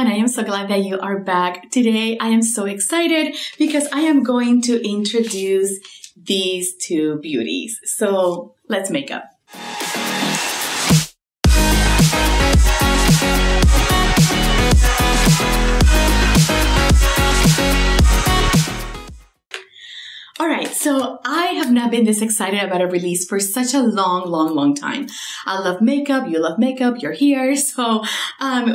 everyone. I am so glad that you are back. Today, I am so excited because I am going to introduce these two beauties. So let's make up. All right, so I have not been this excited about a release for such a long time. I love makeup, you love makeup, you're here. So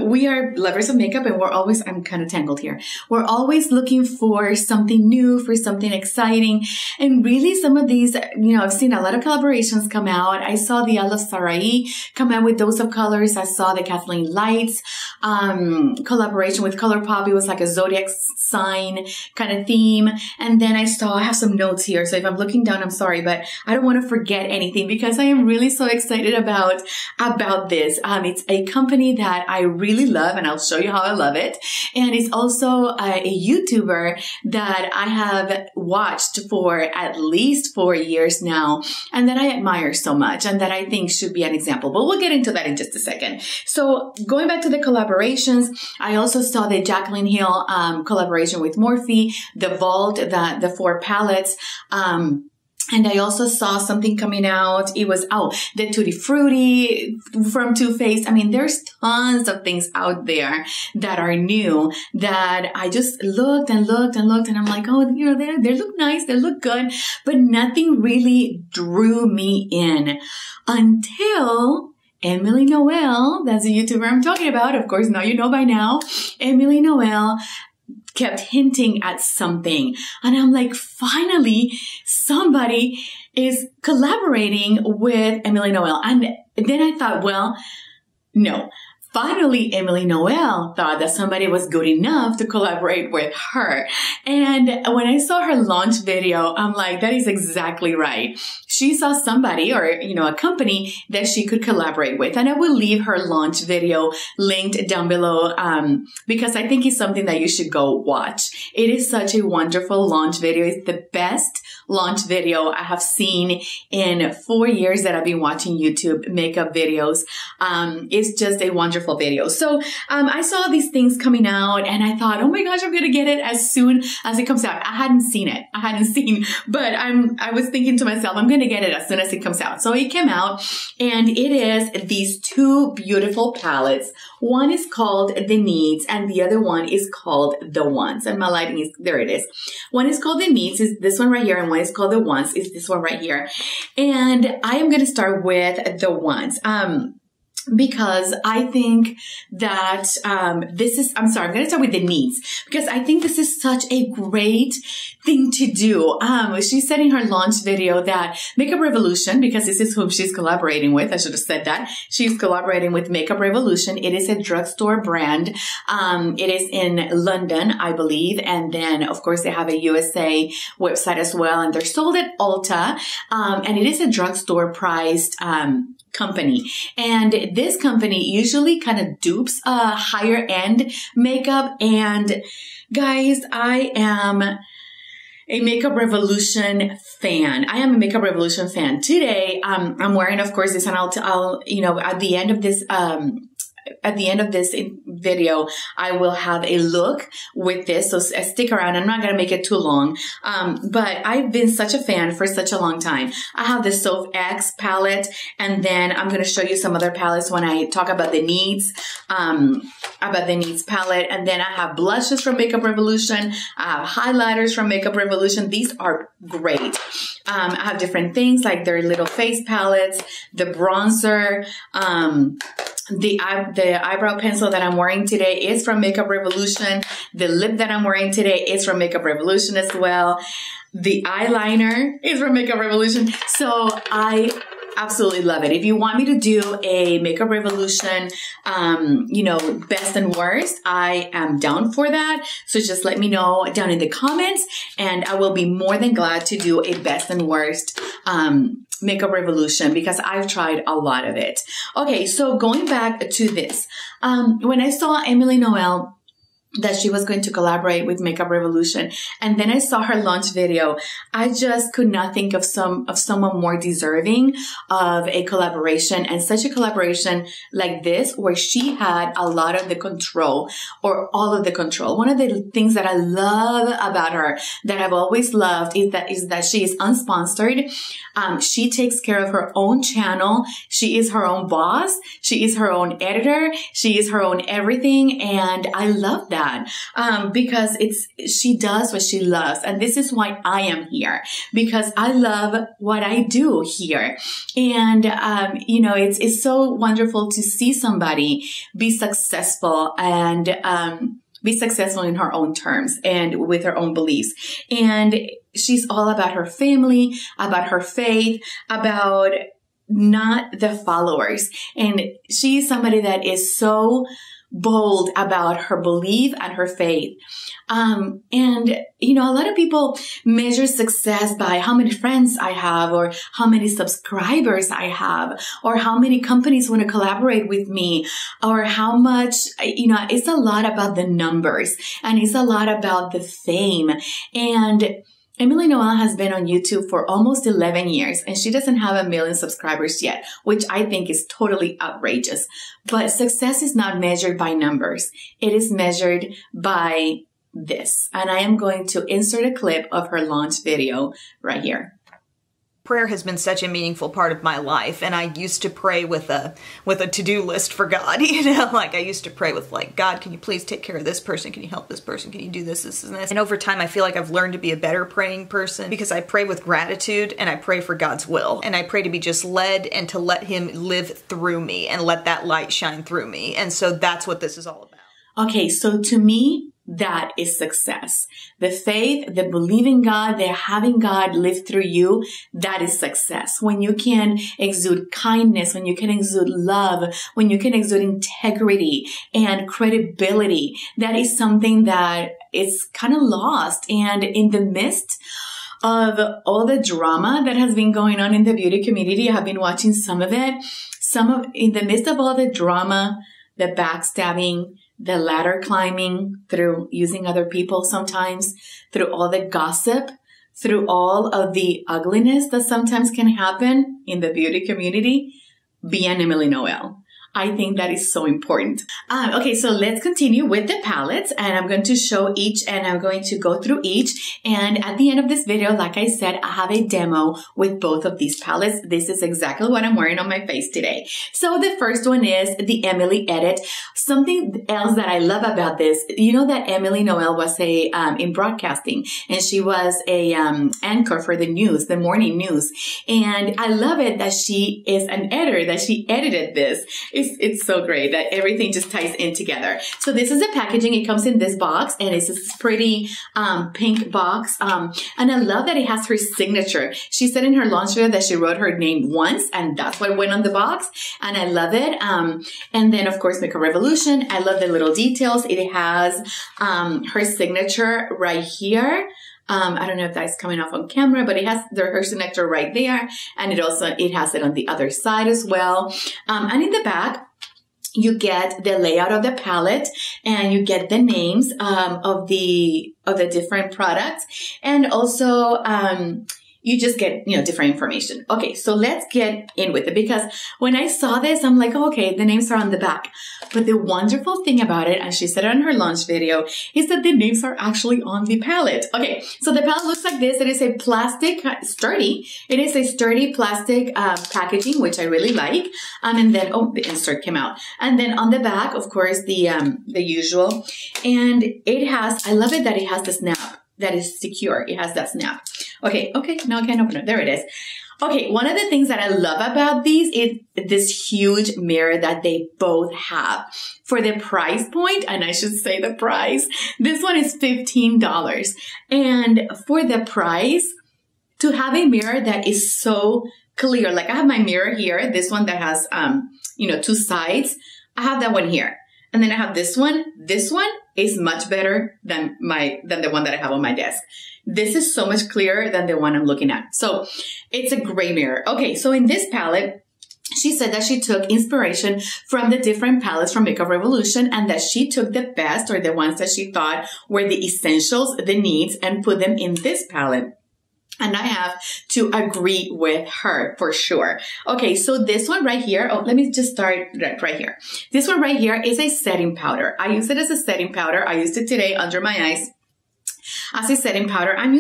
we are lovers of makeup and we're always, I'm kind of tangled here. We're always looking for something new, for something exciting. And really some of these, I've seen a lot of collaborations come out. I saw the I Love Sarai come out with Dose of Colors. I saw the Kathleen Lights collaboration with ColourPop. It was like a zodiac sign kind of theme. And then I have some notes here. So if I'm looking down, I'm sorry, but I don't want to forget anything because I am really so excited about this. It's a company that I really love and I'll show you how I love it. And it's also a YouTuber that I have watched for at least 4 years now and that I admire so much and that I think should be an example. But we'll get into that in just a second. So going back to the collaborations, I also saw the Jaclyn Hill collaboration with Morphe, the Vault, the 4 palettes. And I also saw something coming out. It was, the Tutti Frutti from Too Faced. I mean, there's tons of things out there that are new that I just looked and I'm like, they look nice. They look good, but nothing really drew me in until Emily Noel. That's a YouTuber I'm talking about. Of course, now you know by now. Emily Noel kept hinting at something. And I'm like, finally, somebody is collaborating with Emily Noel. And then I thought, well, no. Finally, Emily Noel thought that somebody was good enough to collaborate with her. And when I saw her launch video, I'm like, that is exactly right. She saw somebody or, a company that she could collaborate with. And I will leave her launch video linked down below because I think it's something that you should go watch. It is such a wonderful launch video. It's the best launch video I have seen in 4 years that I've been watching YouTube makeup videos. It's just a wonderful video. So I saw these things coming out and I thought, oh my gosh, I'm going to get it as soon as it comes out. I hadn't seen it. But I was thinking to myself, I'm going to get it as soon as it comes out. So it came out and it is these two beautiful palettes. One is called The Needs and the other one is called The Ones. And my lighting is, there it is. One is called The Needs, is this one right here, and one is called The Ones, is this one right here. And I am going to start with The Ones. Because I think that I'm going to start with The Needs because I think this is such a great thing to do. She said in her launch video that Makeup Revolution, because this is whom she's collaborating with, I should have said that. She's collaborating with Makeup Revolution. It is a drugstore brand. It is in London, I believe. And then, of course, they have a USA website as well. And they're sold at Ulta. And it is a drugstore priced company. And this company usually kind of dupes higher end makeup. And guys, I am a Makeup Revolution fan. I am a Makeup Revolution fan. Today, I'm wearing, of course, this, and I'll at the end of this, video, I will have a look with this. So stick around. I'm not going to make it too long. But I've been such a fan for such a long time. I have the Soph X palette, and then I'm going to show you some other palettes when I talk about the Needs, palette. And then I have blushes from Makeup Revolution. I have highlighters from Makeup Revolution. These are great. I have different things like their little face palettes, the bronzer, the eyebrow pencil that I'm wearing today is from Makeup Revolution. The lip that I'm wearing today is from Makeup Revolution as well. The eyeliner is from Makeup Revolution. So I absolutely love it. If you want me to do a Makeup Revolution, best and worst, I am down for that. So just let me know down in the comments and I will be more than glad to do a best and worst, Makeup Revolution because I've tried a lot of it. Okay, so going back to this, when I saw Emily Noel that she was going to collaborate with Makeup Revolution. And then I saw her launch video. I just could not think of someone more deserving of a collaboration, and such a collaboration like this, where she had a lot of the control, or all of the control. One of the things that I love about her, that I've always loved, is that she is unsponsored. She takes care of her own channel. She is her own boss. She is her own editor. She is her own everything. And I love that. Because she does what she loves. And this is why I am here, because I love what I do here. And, you know, it's so wonderful to see somebody be successful, and, be successful in her own terms and with her own beliefs. And she's all about her family, about her faith, about not the followers. And she's somebody that is so bold about her belief and her faith. And, you know, a lot of people measure success by how many friends I have, or how many subscribers I have, or how many companies want to collaborate with me, or how much, you know, it's a lot about the numbers, and it's a lot about the fame. And Emily Noel has been on YouTube for almost 11 years, and she doesn't have 1 million subscribers yet, which I think is totally outrageous. But success is not measured by numbers. It is measured by this. And I am going to insert a clip of her launch video right here. Prayer has been such a meaningful part of my life, and I used to pray with a to-do list for God, you know, like I used to pray with, like, God, can you please take care of this person? Can you help this person? Can you do this, this, and this? And over time, I feel like I've learned to be a better praying person, because I pray with gratitude, and I pray for God's will, and I pray to be just led, and to let Him live through me, and let that light shine through me. And so that's what this is all about. Okay, so to me, that is success. The faith, the believing God, the having God live through you, that is success. When you can exude kindness, when you can exude love, when you can exude integrity and credibility, that is something that is kind of lost. And in the midst of all the drama that has been going on in the beauty community, I have been watching some of it. In the midst of all the drama, the backstabbing, the ladder climbing through using other people sometimes, through all the gossip, through all of the ugliness that sometimes can happen in the beauty community, be an Emily Noel. I think that is so important. Okay, so let's continue with the palettes, and I'm going to show each, and I'm going to go through each. And at the end of this video, like I said, I have a demo with both of these palettes. This is exactly what I'm wearing on my face today. So the first one is the Emily Edit. Something else that I love about this, you know that Emily Noel was in broadcasting, and she was a anchor for the news, the morning news. And I love it that she is an editor, that she edited this. It's so great that everything just ties in together. So this is the packaging. It comes in this box, and it's this pretty pink box. And I love that it has her signature. She said in her launch video that she wrote her name once, and that's what went on the box. And I love it. And then, of course, Makeup Revolution. I love the little details. It has her signature right here. I don't know if that's coming off on camera, but it has her signature right there. And it has it on the other side as well. And in the back, you get the layout of the palette, and you get the names of the different products. And also, you just get, different information. Okay, so let's get in with it, because when I saw this, I'm like, oh, okay, the names are on the back. But the wonderful thing about it, and she said it on her launch video, is that the names are actually on the palette. Okay, so the palette looks like this. It is a plastic, sturdy. It is a sturdy plastic packaging, which I really like. And then, oh, the insert came out. And then on the back, of course, the usual. And it has, I love it that it has the snap. That is secure. It has that snap. Okay, now I can't open it. There it is. Okay, one of the things that I love about these is this huge mirror that they both have. For the price point, and I should say the price, this one is $15. And for the price, to have a mirror that is so clear, like I have my mirror here, this one that has, two sides. I have that one here. And then I have this one. This one is much better than the one that I have on my desk. This is so much clearer than the one I'm looking at. So it's a gray mirror. Okay, so in this palette, she said that she took inspiration from the different palettes from Makeup Revolution and that she took the best, or the ones that she thought were the essentials, the needs, and put them in this palette. And I have to agree with her for sure. Okay, so this one right here, oh, let me just start right here. This one right here is a setting powder. I use it as a setting powder. I used it today under my eyes as a setting powder. I'm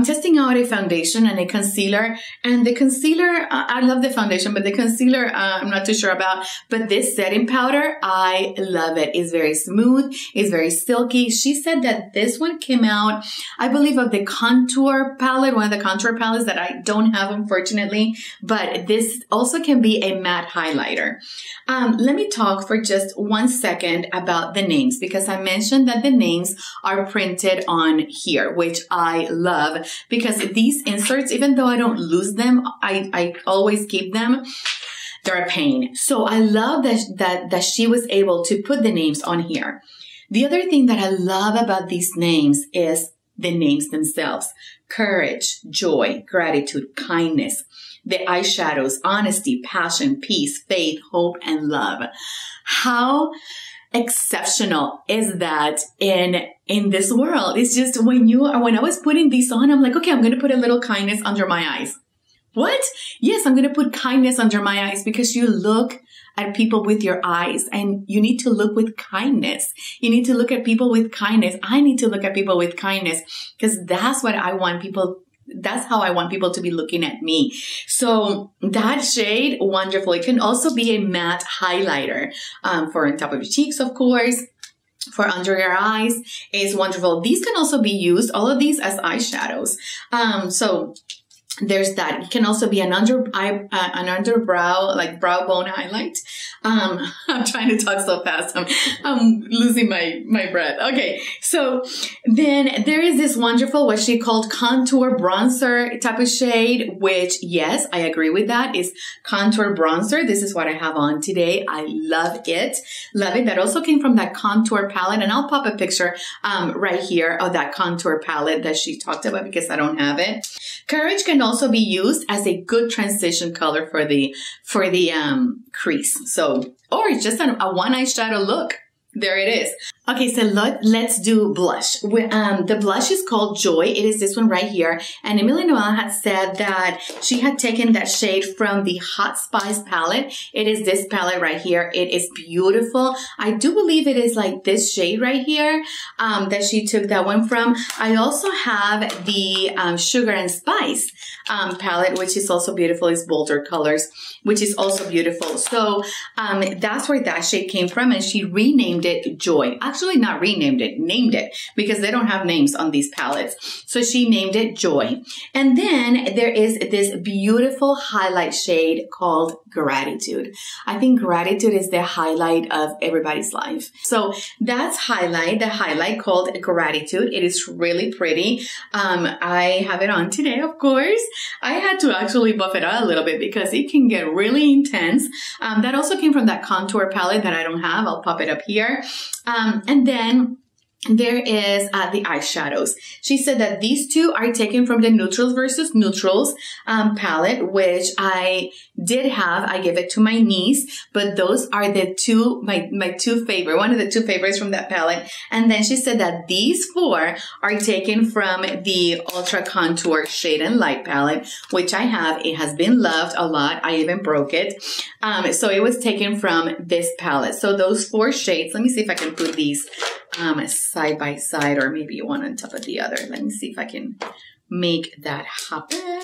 testing out a foundation and a concealer. And the concealer, I love the foundation, but the concealer, I'm not too sure about. But this setting powder, I love it. It's very smooth. It's very silky. She said that this one came out, I believe, of the contour palette, one of the contour palettes that I don't have, unfortunately. But this also can be a matte highlighter. Let me talk for just 1 second about the names, because I mentioned that the names are printed on here, which I love, because these inserts, even though I don't lose them, I always keep them. They're a pain. So I love that she was able to put the names on here. The other thing that I love about these names is the names themselves. Courage, joy, gratitude, kindness. The eyeshadows, honesty, passion, peace, faith, hope, and love. How exceptional is that in this world? It's just when I was putting these on, I'm like, okay, I'm going to put a little kindness under my eyes. What? Yes, I'm going to put kindness under my eyes, because you look at people with your eyes and you need to look with kindness. You need to look at people with kindness. I need to look at people with kindness, because that's what I want people. That's how I want people to be looking at me. So that shade, wonderful. It can also be a matte highlighter for on top of your cheeks, of course. For under your eyes is wonderful. These can also be used, all of these, as eyeshadows. So there's that. It can also be an underbrow, like brow bone highlight. I'm trying to talk so fast. I'm losing my breath. Okay. So then there is this wonderful, what she called contour bronzer type of shade, which, yes, I agree with that, is contour bronzer. This is what I have on today. I love it. Love it. That also came from that contour palette. And I'll pop a picture, right here of that contour palette that she talked about, because I don't have it. Courage can also be used as a good transition color for the crease. So, or it's just a one eyeshadow look. There it is. Okay, so let's do blush. The blush is called Joy. It is this one right here. And Emily Noel had said that she had taken that shade from the Hot Spice palette. It is this palette right here. It is beautiful. I do believe it is like this shade right here that she took that one from. I also have the Sugar and Spice palette, which is also beautiful. It's bolder colors, which is also beautiful. So that's where that shade came from. And she renamed it Joy. Actually, not renamed it, named it, because they don't have names on these palettes. So she named it Joy. And then there is this beautiful highlight shade called Gratitude. I think gratitude is the highlight of everybody's life. So that's the highlight called Gratitude. It is really pretty. I have it on today, of course. I had to actually buff it out a little bit because it can get really intense. That also came from that contour palette that I don't have. I'll pop it up here. And then there is the eyeshadows. She said that these two are taken from the Neutrals versus Neutrals palette, which I did have. I gave it to my niece, but those are the two, my two favorite, one of the two favorites from that palette. And then she said that these four are taken from the Ultra Contour Shade and Light palette, which I have. It has been loved a lot. I even broke it. So it was taken from this palette. So those four shades, let me see if I can put these side by side, or maybe one on top of the other. Let me see if I can make that happen.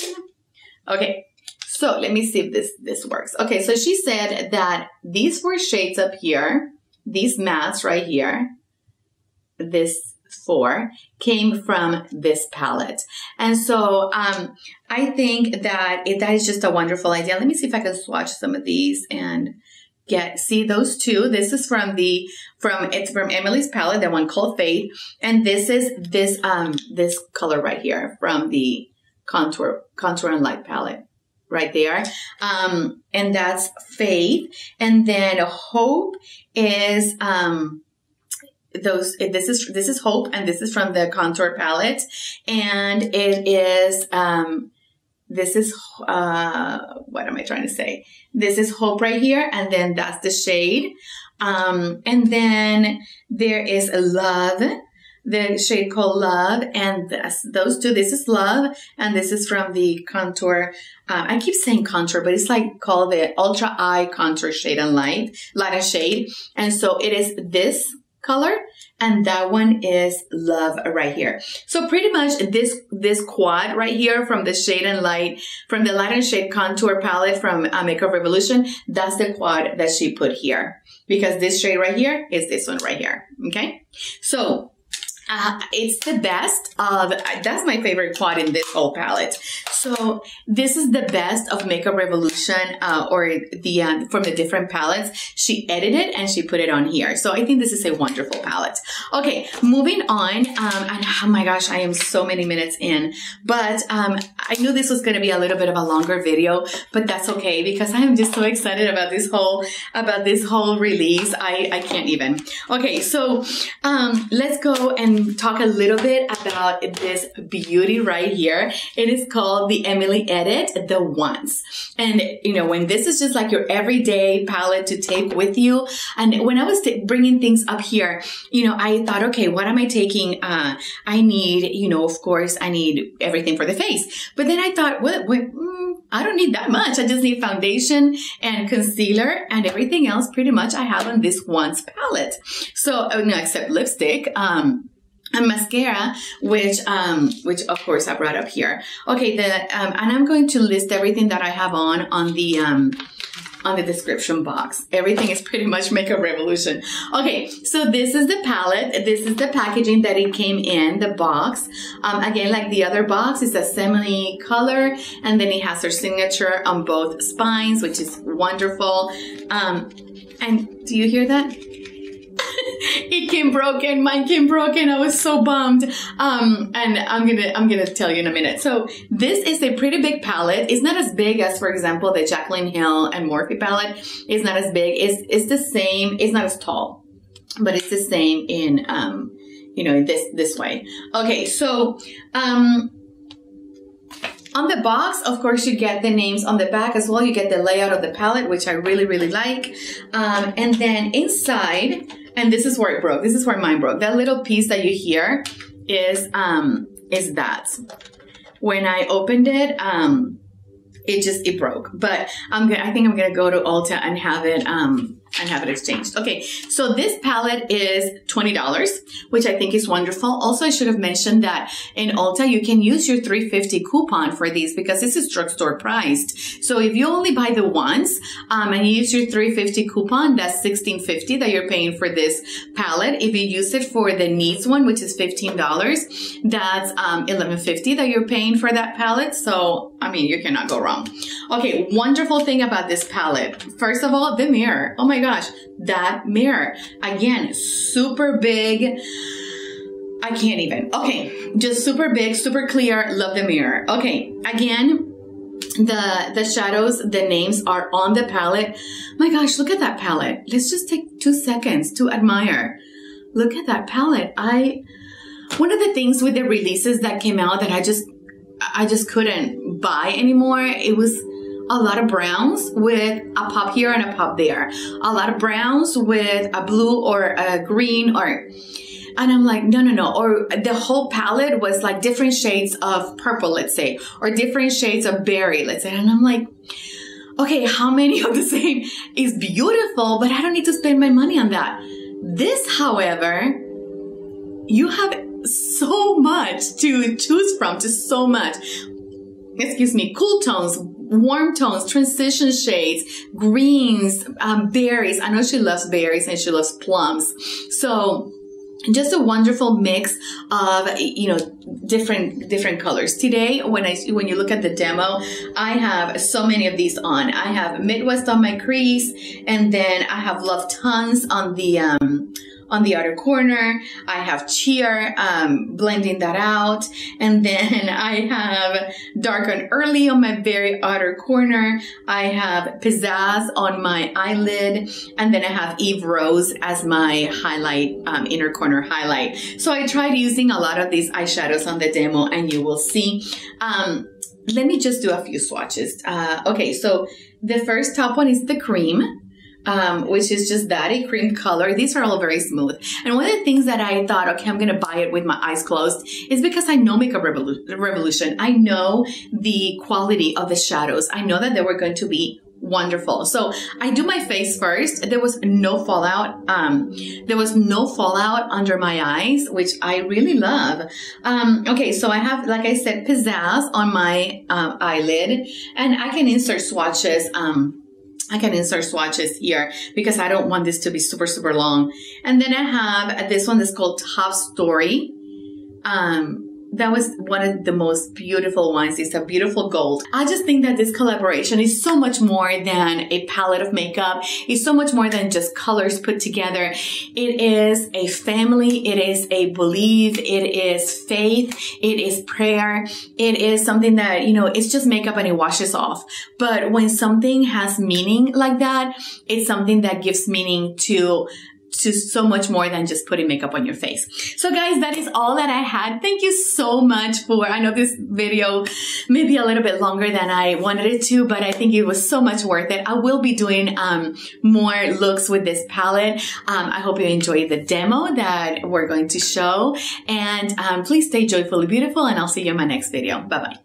Okay, so let me see if this works. Okay, so she said that these four shades up here, these mattes right here, this four came from this palette. And so I think that that is just a wonderful idea. Let me see if I can swatch some of these and see those two. This is from Emily's palette, the one called Faith, and this is this color right here from the contour and Light palette right there. And that's Faith. And then Hope is this is Hope, and this is from the contour palette, and it is this is, what am I trying to say? This is Hope right here. And then that's the shade. And then there is Love, the shade called Love. And those two, this is Love. And this is from the Contour. I keep saying Contour, but it's like called the Ultra Eye Contour Shade and Light and Shade. And so it is this color. And that one is Love right here. So pretty much this quad right here from the Shade and Light, from the Light and Shade Contour palette from Makeup Revolution, that's the quad that she put here. Because this shade right here is this one right here. Okay? So it's the best of, that's my favorite quad in this whole palette. So this is the best of Makeup Revolution, or the, from the different palettes. She edited and she put it on here. So I think this is a wonderful palette. Okay, moving on. And oh my gosh, I am so many minutes in, but, I knew this was going to be a little bit of a longer video, but that's okay because I am just so excited about this whole release. I can't even. Okay, so, let's go and talk a little bit about this beauty right here. It is called the Emily Edit, the Once. And, you know, when this is just like your everyday palette to take with you. And when I was bringing things up here, you know, I thought, okay, what am I taking? I need, you know, of course, I need everything for the face. But then I thought, I don't need that much. I just need foundation and concealer and everything else pretty much I have on this Once palette. So, no, except lipstick. And mascara, which of course I brought up here. Okay, and I'm going to list everything that I have on the description box. Everything is pretty much Makeup Revolution. Okay, so this is the palette. This is the packaging that it came in, the box. Again, like the other box, it's a semi color, and then it has her signature on both spines, which is wonderful. And do you hear that? It came broken. Mine came broken. I was so bummed. And I'm gonna tell you in a minute. So this is a pretty big palette. It's not as big as, for example, the Jaclyn Hill and Morphe palette. It's not as big. It's the same. It's not as tall, but it's the same in, you know, this way. Okay. So, on the box, of course, you get the names on the back as well. You get the layout of the palette, which I really, really like. And then inside, and this is where it broke. This is where mine broke. That little piece that you hear is that. When I opened it, it broke. But I think I'm gonna go to Ulta and have it exchanged. Okay, so this palette is $20, which I think is wonderful. Also, I should have mentioned that in Ulta, you can use your $3.50 coupon for these because this is drugstore priced. So if you only buy the once, and you use your $3.50 coupon, that's $16.50 that you're paying for this palette. If you use it for the Needs one, which is $15, that's $11.50 that you're paying for that palette. So, I mean, you cannot go wrong. Okay, wonderful thing about this palette. First of all, the mirror. Oh my gosh, that mirror. Again, super big. I can't even. Okay, just super big, super clear. Love the mirror. Okay, again, the shadows, the names are on the palette. My gosh, look at that palette. Let's just take 2 seconds to admire. Look at that palette. One of the things with the releases that came out that I just couldn't buy anymore, it was a lot of browns with a pop here and a pop there. A lot of browns with a blue or a green and I'm like, no. Or the whole palette was like different shades of purple, let's say, or different shades of berry, let's say. And I'm like, okay, how many of the same is beautiful, but I don't need to spend my money on that. This, however, you have so much to choose from, just so much. Excuse me, cool tones, warm tones, transition shades, greens, berries. I know she loves berries and she loves plums. So just a wonderful mix of, you know, different colors. Today, when you look at the demo, I have so many of these on. I have Midwest on my crease, and then I have Love Tons on the outer corner. I have Cheer, blending that out. And then I have Dark and Early on my very outer corner. I have Pizzazz on my eyelid. And then I have Eve Rose as my highlight, inner corner highlight. So I tried using a lot of these eyeshadows on the demo, and you will see, let me just do a few swatches. Okay, so the first top one is the cream, which is just that, a cream color. These are all very smooth. And one of the things that I thought, okay, I'm going to buy it with my eyes closed, is because I know Makeup Revolution. I know the quality of the shadows. I know that they were going to be wonderful. So I do my face first. There was no fallout. There was no fallout under my eyes, which I really love. Okay, so I have, like I said, pizzazz on my eyelid, and I can insert swatches. I can insert swatches here because I don't want this to be super, super long. And then I have this one that's called Top Story. That was one of the most beautiful ones. It's a beautiful gold. I just think that this collaboration is so much more than a palette of makeup. It's so much more than just colors put together. It is a family. It is a belief. It is faith. It is prayer. It is something that, you know, it's just makeup and it washes off. But when something has meaning like that, it's something that gives meaning to so much more than just putting makeup on your face. So guys, that is all that I had. Thank you so much for, I know this video may be a little bit longer than I wanted it to, but I think it was so much worth it. I will be doing more looks with this palette. I hope you enjoyed the demo that we're going to show. And please stay joyfully beautiful, and I'll see you in my next video. Bye-bye.